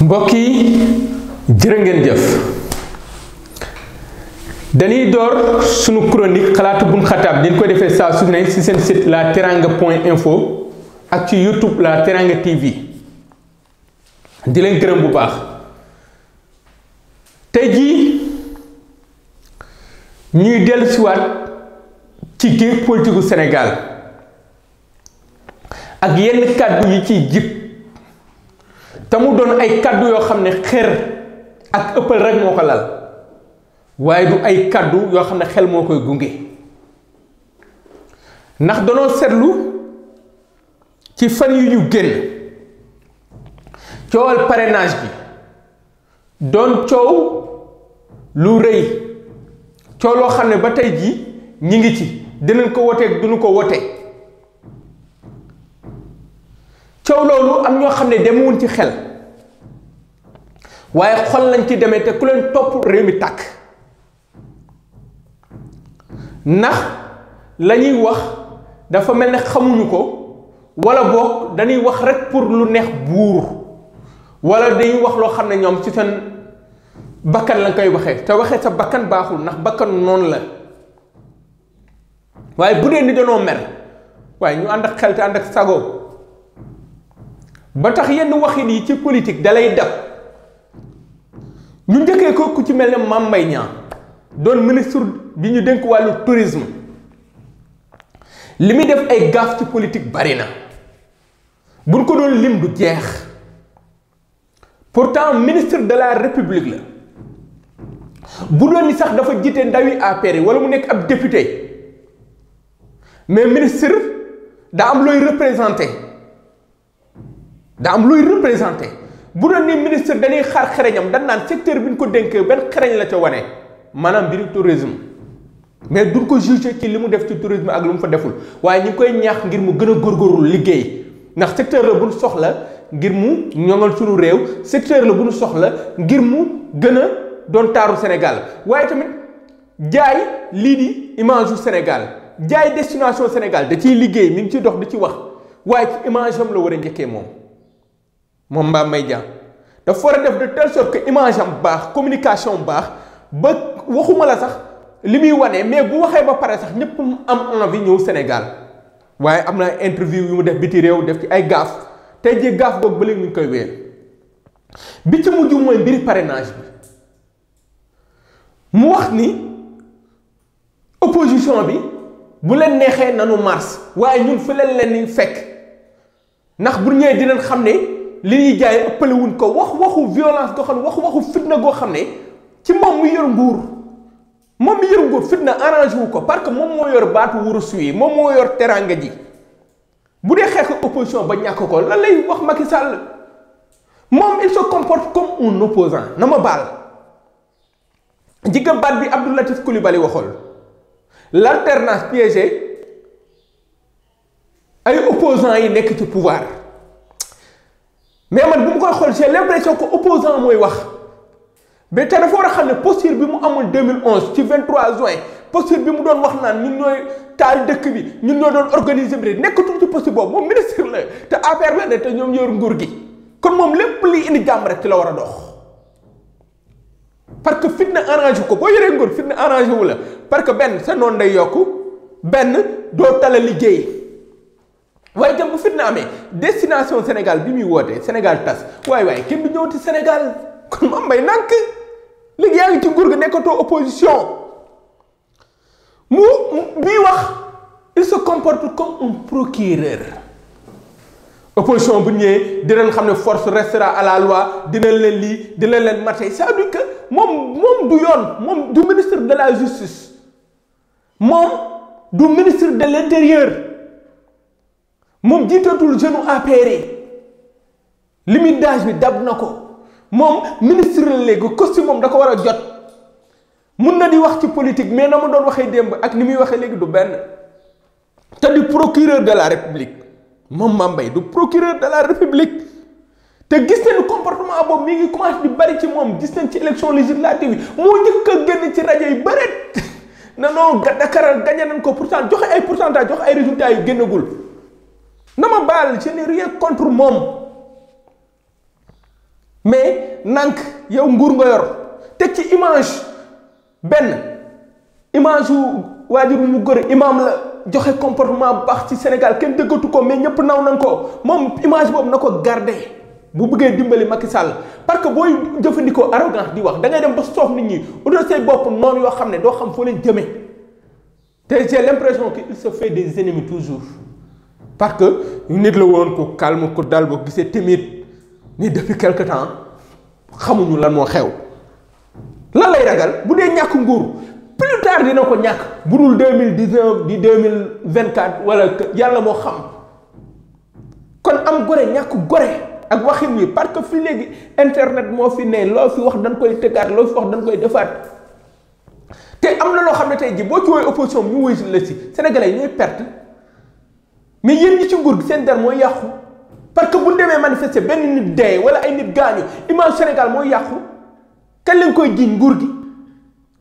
mbokk yi jërë ngeen jëf dañuy door sunu chronique xalaatu bun xataab di ko defee saa su ne ci seen site la teranga point info ak ci YouTube la teranga TV di leen gërëm bu baax tey jii ñuy dellu siwaat ci géej politique gu Sénégal ak yenn kàddu yi ciy jib te mu doon ay kàddu yoo xam ne xër ak ëppal rek moo ko lal waaye du ay kàddu yoo xam ne xel moo koy gunge ndax danoo seetlu ci fan yu ñu génn coowal parrainage bi doon coow lu rëy coow loo xam ne ba tey jii ñi ngi ci dinañ ko woteeg duñu ko wote coow loolu am ñoo xam ne demewuñ ci xel waaye xol lañ ci demee te ku leen topp réew mi tàkk ndax la ñuy wax dafa mel ne xamuñu ko wala boog dañuy wax rek pour lu neex buur wala dañuy wax loo xam ne ñoom ci seen bakkan lañ koy waxee te waxee sa bakkan baaxul ndax bakkan noonu la waaye bu dee ni danoo mer waaye ñu ànd ak xel te ànd ak sago ba tax yenn waxin yi ci politique dalay dab ñu njëkkee ko ku ci mel ne Mame Mbaye Niang doon ministre bi ñu dénk wàllu tourisme li muy def ay gaaf ci politique bari na buñ ko doon lim du jeex pourtant ministre de la république la bu doon ni sax dafa jiite ndawi APR wala mu nekk ab député mais ministre daa am looy représenté bu doon ni ministre dañuy xaar xereñam dañ naan secteur bi ñu ko dénkee benn xereñ la ca wane maanaam mbiru tourisme mais duñ ko jugé ci li mu def ci tourisme ak lu mu fa deful waaye ñu ngi koy ñaax ngir mu gën a góorgóorlu liggéey ndax secteur la bu ñu soxla ngir mu ñoŋal suñu réew secteur la bu ñu soxla ngir mu gën a doon taaru Sénégal waaye tamit jaay lii di image yu Sénégal jaay destination Sénégal da ciy liggéey mi ngi ciy dox di ci wax waaye ci image am la war a njëkkee moom Mame Mbaye Niang dafa war a def de telle sorte que image am baax communication baax ba waxuma la sax li muy wane mais bu waxee ba pare sax ñëpp am envie ñëw Sénégal waaye am na interview yu mu def biti réew def ci ay gaaf tey jii gaaf googu ba léegi ñu ngi koy wéer bi ci mujj mooy mbiri parrainage bi mu wax ni opposition bi bu leen neexee nanu mars waaye ñun fi leen ni fekk ndax bu ñëwee dinañ xam ne li ñuy jaay ëppale wuñ ko waxu violence goo xam ne waxu fitna goo xam ne ci moom mu yor nguur fitna arrangé wu ko parce que moom moo yor baatu wurus wi moom moo yor teranga ji bu dee xeex opposition ba ñàkk ko lan lay wax Macky Sall moom il se comporte comme un opposant na ma baal jigga baat bi Abdou Latif Coulibaly waxool l'alternance piégée ay opposants yi nekk ci pouvoir mais man bu mu koy xool j'ai l'impression que opposant mooy wax mais te dafa war a xam ne posture bi mu amul 2011 ci 23 juin posture bi mu doon wax naan ñun ñooy taal dëkk bi ñun ñoo doon organiser bi nekkatul ci posture boobu moom ministre la te APR la ne te ñoom yor nguur gi kon moom lépp liy indi jàmm rek ci la war a dox parce que fitna arrangé ko boo yoree nguur fitna arrangé wu la parce que benn sa noonu day yokku benn doo tala liggéey waaye jëm bu fitna amee destination Sénégal bi muy wootee Sénégal tas waaye kenn du ñëw ci Sénégal kon Mame Mbaye nànk léegi yaa ngi ci nguur gi nekkatoo opposition mu bii wax il se comporte comme un procureur opposition bu ñëwee dinañ xam ne force restera à la loi dina leen lii dina leen maté ça veut dire que moom du yoon moom du ministre de la justice moom du ministre de l'intérieur moom jiitatul jeune APR limite d'âge bi dab na ko moom ministre la léegi costume moom da ko war a jot mun na di wax ci politique mais na mu doon waxee démb ak ni muy waxee léegi du benn te du procureur de la république moom Mame Mbaye du procureur de la république te gis nañu comportement boobu mi ngi commencé di bari ci moom gis nañ ci élection législative yi moo njëkk a génn ci rajo yi bëreet na non Dakar gagné nañ ko pourtant joxe ay pourcentage joxe ay résultats yu génnagul na ma baal je n'ai rien contre moom mais nank yow nguur nga yor teg ci image benn image wu waajur mu góor imam la joxe comportement bu baax ci Sénégal kenn dëggatu ko mais ñëpp naw nañ ko moom image boobu na ko garder bu bëggee dimbali Macky Sall parce que booy jëfandikoo arrogance di wax da ngay dem ba soof nit ñi utal say bopp noonu yoo xam ne doo xam foo leen jëmee te j'ai l'impression que il se fait des ennemis toujours parce que nit la woon ko calme ko dal boo gisee timide ni depuis quelque temps xamuñu lan moo xew lan lay ragal bu dee ñàkk nguur plus tard dina ko ñàkk bu dul 2019 di 2024 wala yàlla moo xam kon am gore ñàkk gore ak waxin wi parce que fi léegi internet moo fi ne loo fi wax dañ koy tëggaat loo fi wax dañ koy defaat te am na loo xam ne tey ji boo ci woowee opposition bi ñu woy la si sénégalais yi ñooy perte mais yéen ñi ci nguur gi seen der mooy yàqu parce que bu ñu demee manifester benn nit dee wala ay nit gaañu image Sénégal mooy yàqu kañ lañ koy jiiñ nguur gi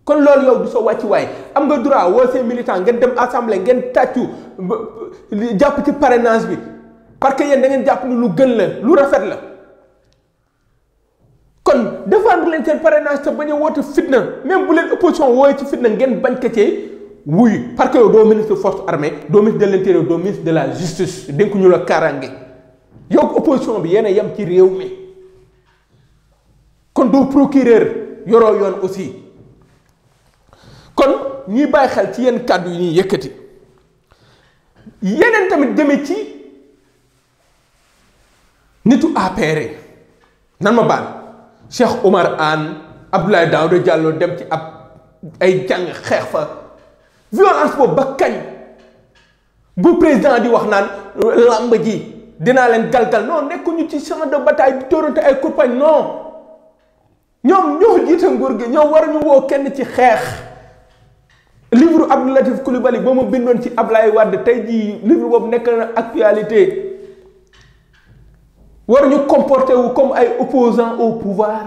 kon loolu yow du soo wàcc waay am nga droit woo seen militant ngeen dem assemblée ngeen tàccu jàpp ci parrainage bi parce que yéen da ngeen jàpp ni lu gën la lu rafet la kon défendre leen seen parrainage te bañ a woote fitna même bu leen opposition wooye ci fitna ngeen bañ ko cee wuyu parce que yow doo ministre force armée doo ministre de l'intérieur doo ministre de la justice dénk ñu la kaaraange yow opposition bi yéen a yem ci réew mi kon doo procureur yoroo yoon aussi kon ñuy bàyyi xel ci yenn kàddu yi ñuy yëkkati yeneen tamit jëme ci nitu APR nan ma baal Cheikh Omar Anne Abdoulaye Daouda Diallo dem ci ab ay jàng xeex fa violence boobu ba kañ bu président di wax naan làmb ji dinaa leen galgal non nekkuñu ci champ de bataille di tóorante ay kurpañ non ñoom ñoo jiite nguur gi ñoom war ñu woo kenn ci xeex livre Abdou Latif Coulibaly ba ma bindoon ci Ablaye Wade tey jii livre boobu nekk na actualité war ñu comporter wu comme ay opposants au pouvoir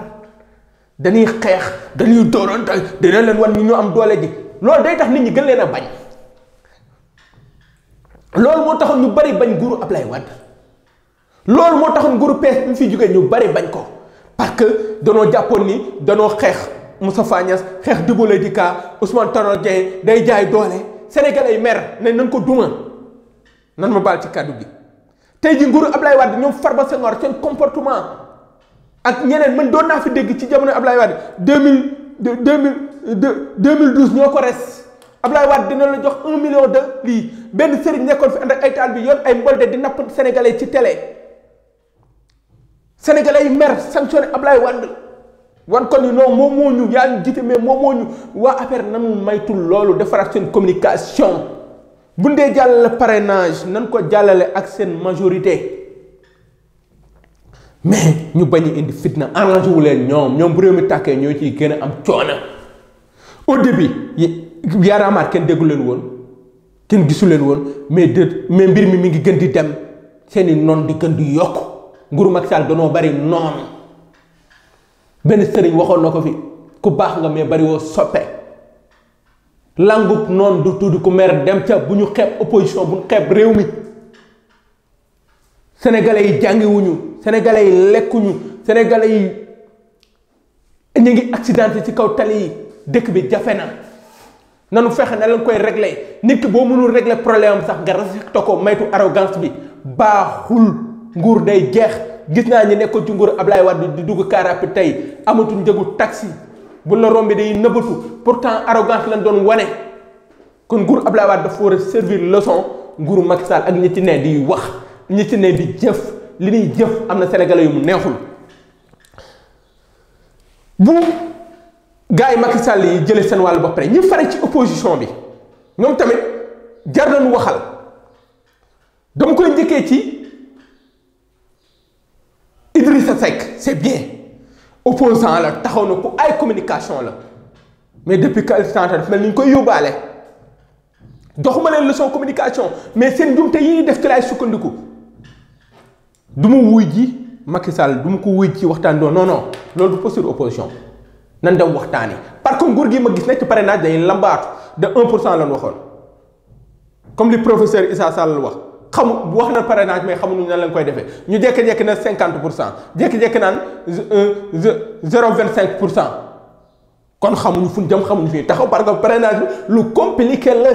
dañuy xeex dañuy dóorante dina leen wan ñu am doole ji loolu day tax nit ñi gën leen a bañ loolu moo taxoon ñu bari bañ nguuru Ablaye Wade loolu moo taxoon nguuru PS bi fi jógee ñu bari bañ ko parce que danoo jàppoon ni danoo xeex Moustapha Niasse xeex Djibo Ka Ousmane Tanor Dieng day jaay doole sénégalais yi mer ne nañ ko duma nan ma baal ci kàddu gi tey ji nguuru Ablaye Wade ñoom Farba Senghor seen comportement ak ñeneen man doon naa fi dégg ci jamono Ablaye Wade 2012 ñoo ko res Ablaye Wade dina la jox 1 million de lii benn sëriñ nekkoon fi ànd ak ay taal bi yoon ay mbolde di napp sénégalais ci télé sénégalais yi mer sanctionné Ablaye Wade wan ko ni non moom moo ñu yaa ñu jiite mais moom moo ñu waa affaire nanu maytul loolu defaraat seen communication bu ndee jàllale parrainage nan ko jàllale ak seen majorité mais ñu bañ a indi fitna arrangé wu leen ñoom bu réew mi tàkkee ñoo ciy gën a am coono au début yaaraamaat kenn déggu leen woon kenn gisu leen woon mais mbir mi ngi gën di dem seeni noon di gën di yokk nguuru Macky Sall danoo bari noonu benn sëriñ waxoon na ko fi ku baax nga mais bari woo soppe langub noonu du tudd ku mer dem ca bu ñu xeeb opposition bu ñu xeeb réew mi sénégalais yi jàngiwuñu sénégalais yi lekkuñu sénégalais yi ñu ngi accidenté ci kaw tali yi dëkk bi jafe na nanu fexe na leen koy régler nit ki boo mënul régler problème am sax nga respecté ko maytu arrogance bi baaxul nguur day jeex gis naa ñi nekkoon ci nguur Ablaye Wade di dugg car rapide tey amatul njëgu taxi bu la rombee day nëbbatu pourtant arrogance lañ doon wane kon nguur Ablaye Wade dafa war a servir leçon nguuru Macky Sall ak ñi ci ne di wax ñi ci ne di jëf li ñuy jëf am na sénégalais yu mu neexul bu gars yi Macky Sall yi jëlee seen wàllu ba pare ñi fare ci opposition bi ñoom tamit jar nañu waxal dama koy njëkkee ci Idrissa Seck c'est bien opposant la taxaw na ku ay communication la mais depuis quelque temps daf mel ni ñu koy yóbbaale joxuma leen leçon communication mais seen njumte yi ñuy def ci laay sukkandiku du ma wuy ji Macky Sall du ma ko wuy ci waxtaan doon non loolu du posture opposition nan dem waxtaani parce que nguur gi ma gis nekk ci parrainage day lambaatu de 1% lañ waxoon comme li professeur Issa Sall wax xamu wax na parrainage mais xamuñu nan lañ koy defee ñu jékki-jékki na 50% jékki-jékki naan 0,25%. kon xamuñu fu ñu jëm xamuñu fi taxaw parce que parrainage lu compliqué la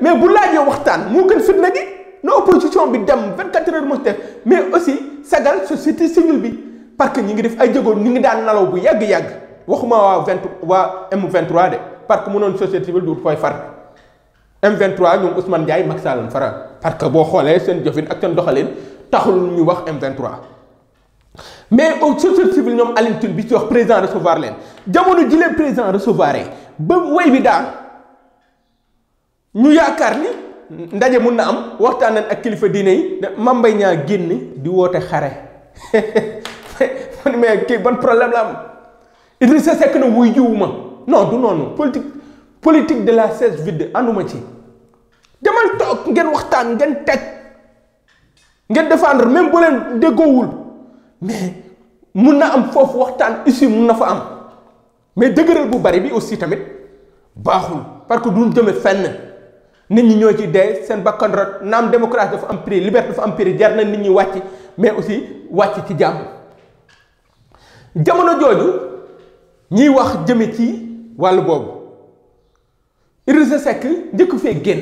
mais bu laajee waxtaan moo gën fitna gi na opposition bi dem 24 heures moo def mais aussi sagal société civile bi parce que ñi ngi def ay jéego ñi ngi daan nalaw bu yàgg-yàgg waxuma waa M23 de parce que mënoon société civile du koy far M23 ñoom Ousmane Ndiaye Macky Sall fara parce que boo xoolee seen jëfin ak seen doxalin taxul ñu wax M23 mais au société civile ñoom Alioune Tine bi ci wax président recevoir leen jamono ji leen président recevoir ba way bi daal ñu yaakaar ni ndaje mun na am waxtaan nañ ak kilifa diine yi Mame Mbaye Niang génn di woote xare mais kii ban problème la am Idrissa Seck na wuy jiwuma non du noonu politique de la chaise vide ànduma ci demal toog ngeen waxtaan ngeen teg ngeen défendre même bu leen déggoowul mais mun na am foofu waxtaan ici mun na fa am mais dëgëral bu bari bi aussi tamit baaxul parce que duñ jëme fenn nit ñi ñoo ci dee seen bakkan rot naam démocratie dafa am prix liberté dafa am prix jar na nit ñi wàcc mais aussi wàcc ci jàmm jamono jooju ñiy wax jëme ci wàllu boobu Idrissa Seck njëkk fee génn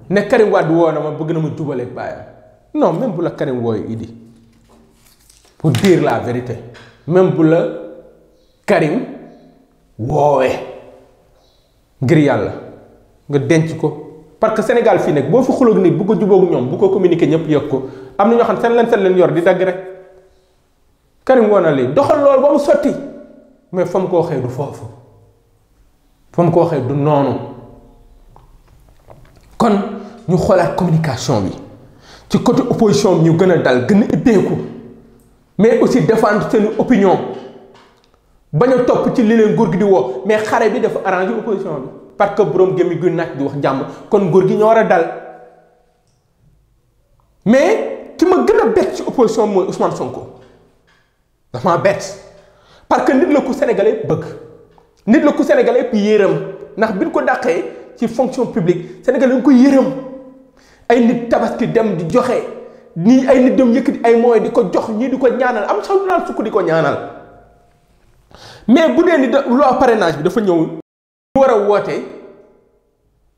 ne Karim Wade woo na ma bëgg na ma jubaleeg baayam non même bu la Karim wooyu Idi pour dire la vérité même bu la Karim woowee ngir yàlla nga denc ko parce que Sénégal fii nag boo fi xuloog nit bu ko jubóog ñoom bu ko communiquer ñëpp yëg ko am na ñoo xam seen leen yor di dagg rek Karim woo na lii doxal loolu ba mu sotti mais fa mu ko waxee du foofu fa mu ko waxee du noonu kon ñu xoolaat communication bi ci côté opposition bi ñu gën a dal gën a ibbeeku mais aussi défendre seen opinion bañ a topp ci li leen nguur gi di woo mais xare bi dafa arrangé opposition bi parce que borom gémmi gu nag di wax jàmm kon nguur gi ñoo war a dal mais ki ma gën a bett ci opposition mooy Ousmane Sonko dafa maa bett parce que nit la ku sénégalais bëgg nit la ku sénégalais yëpp yërëm ndax bi ñu ko dàqee ci fonction publique sénégalais dañ ko yërëm ay nit tabaski dem di joxe nii ay nit dem yëkkati ay moyens di ko jox ñii di ko ñaanal am sax naan sukk di ko ñaanal mais bu dee ni loi parrainage bi dafa ñëw ñu war a woote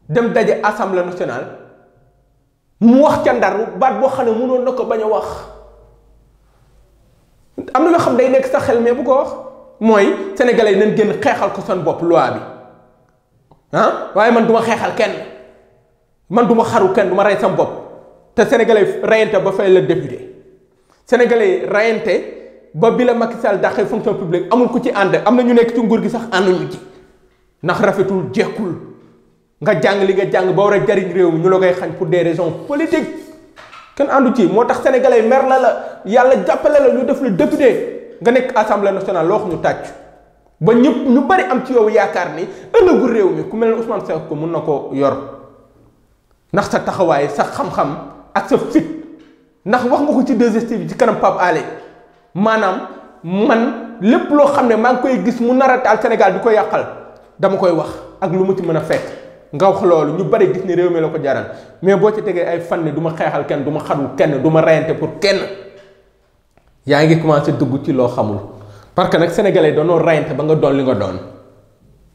dem daje assemblée nationale mu wax ca Ndar baat boo xam ne mënoon na ko bañ a wax am na loo xam day nekk sa xel mais bu ko wax mooy sénégalais yi nañ génn xeexal ko seen bopp loi bi waaye man duma xeexal kenn man duma xaru kenn duma rey sam bopp te sénégalais rayante ba fay la député sénégalais rayante ba bi la Macky Sall dàqee fonction publique amul ku ci ànd am na ñu nekk ci nguur gi sax ànduñu ci ndax rafetul jekkul nga jàng li nga jàng ba war a jariñ réew mi ñu la koy xañ pour des raisons politiques kenn àndu ci moo tax sénégalais mer la yàlla jàppale la ñu def la député nga nekk assemblée nationale loo wax ñu tàcc ba ñëpp ñu bari am ci yow yaakaar ni ëllëgu réew mi ku mel ne Ousmane Sonko ko mun na ko yor ndax sa taxawaay sa xam-xam ak sa fit ndax wax nga ko ci 2STV bi ci kanam Pape Alé maanaam man lépp loo xam ne maa ngi koy gis mu nar a taal Sénégal di ko yàqal dama koy wax ak lu mu ci mën a fekk nga wax loolu ñu bari gis ni réew mi la ko jaral mais boo ci tegee ay fan ni du ma xeexal kenn du ma xaru kenn du ma reyante pour kenn yaa ngi commencé dugg ci loo xamul parce que nag sénégalais doonoo reyante ba nga doon li nga doon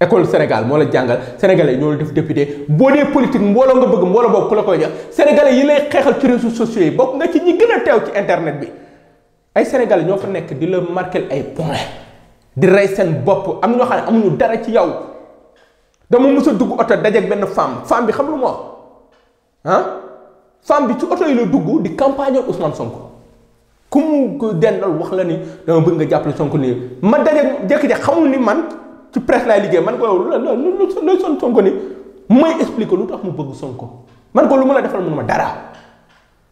école Sénégal moo la jàngal sénégalais ñoo la def député boo dee politique mbooloo nga bëgg mbooloo boobu ku la koy jox sénégalais yi lay xeexal ci réseaux sociaux yi bokk nga ci ñi gën a teew ci internet bi ay sénégalais ñoo fa nekk di la marquer ay points di rey seen bopp am ñoo xam ne amuñu dara ci yow dama mës a dugg oto dajeeg benn femme bi xam lu ma wax femme bi ci oto yi la dugg di campagne Ousmane Sonko ku mu dendal wax la ni dama bëgg nga jàppale Sonko nii ma dajeeg jékki-jékki xamul ni man ci presse laay liggéey man ko yow looy son Sonko ni may expliquer lu tax mu bëgg Sonko man ko lu ma la defal mënuma dara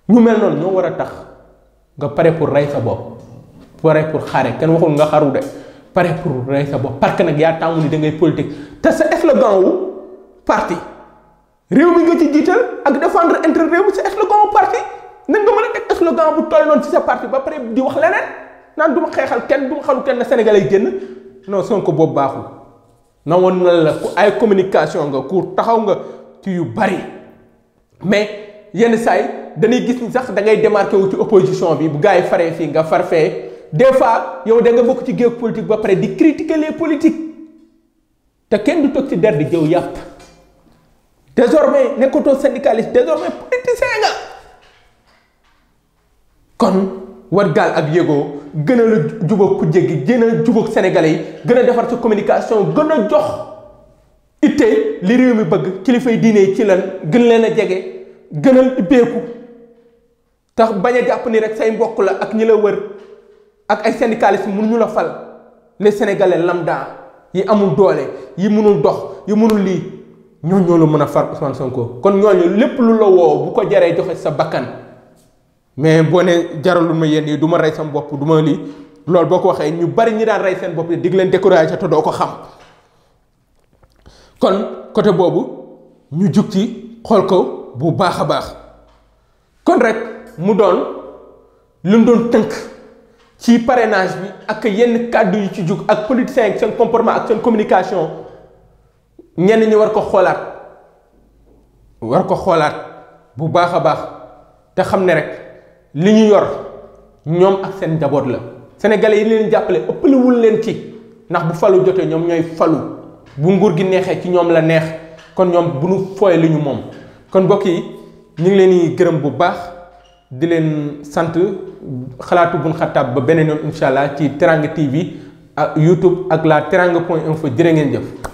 ñu mel noonu ñoo war a tax nga pare pour rey sa bopp pare pour xare kenn waxul nga xaru de pare pour rey sa bopp parce que nag yaa tàmmu ni da ngay politique te sa slogan wu parti réew mi nga ci jiital ak défendre intérêt réew mi sa slogan wu parti nan nga mën a teg slogan bu toll noonu ci sa parti ba pare di wax leneen naan du ma xeexal kenn du ma xaru kenn na Sénégalais yi génn non Sonko boobu baaxul na woon na la ku ay communication nga ku taxaw nga ci yu bari mais yenn saay dañuy gis ni sax da ngay démarqué wu ci opposition bi bu gars yi faree fii nga far fee des fois yow da nga bokk ci géew politique ba pare di critiquer les politiques te kenn du toog ci der di jëw yàpp désormais nekkatoo syndicaliste désormais politicien nga kon war gaal ak yégoo gën a la jubóog ku jéggi gën a jubóog sénégalais yi gën a defar sa communication gën a jox ittee li réew mi bëgg kilifay diine yi ci lan gën leen a jege gënal ubbeeku tax bañ a jàpp ni rek say mbokk la ak ñi la wër ak ay syndicalistes mënuñu la fal les sénégalais lambda yi amul doole yi mënul dox yi mënul lii ñoo la mën a far Ousmane Sonko kon ñooñu lépp lu la woo bu ko jaree joxe sa bakkan mais boo ne jaralul ma yéen yi du ma rey sama bopp du ma lii loolu boo ko waxee ñu bari ñi daan rey seen bopp dig leen découragé te doo ko xam kon côté boobu ñu jug ci xool ko bu baax a baax kon rek mu doon lu doon tënk ci parrainage bi ak yenn kàddu yu ci jug ak politiciens yi seen comportement ak seen communication ñenn ñi war ko xoolaat bu baax a baax te xam ne rek li ñu yor ñoom ak seen njaboot la sénégalais yi leen jàppale ëppalewul leen ci ndax bu falu jotee ñoom ñooy falu bu nguur gi neexee ci ñoom la neex kon ñoom bu nu fooy li ñu moom kon mbokk yi ñu ngi leen di gërëm bu baax di leen sant xalaatu Bun Xattaab ba beneen yoon incha allah ci Teranga TV ak YouTube ak la teranga.info jërë ngeen jëf.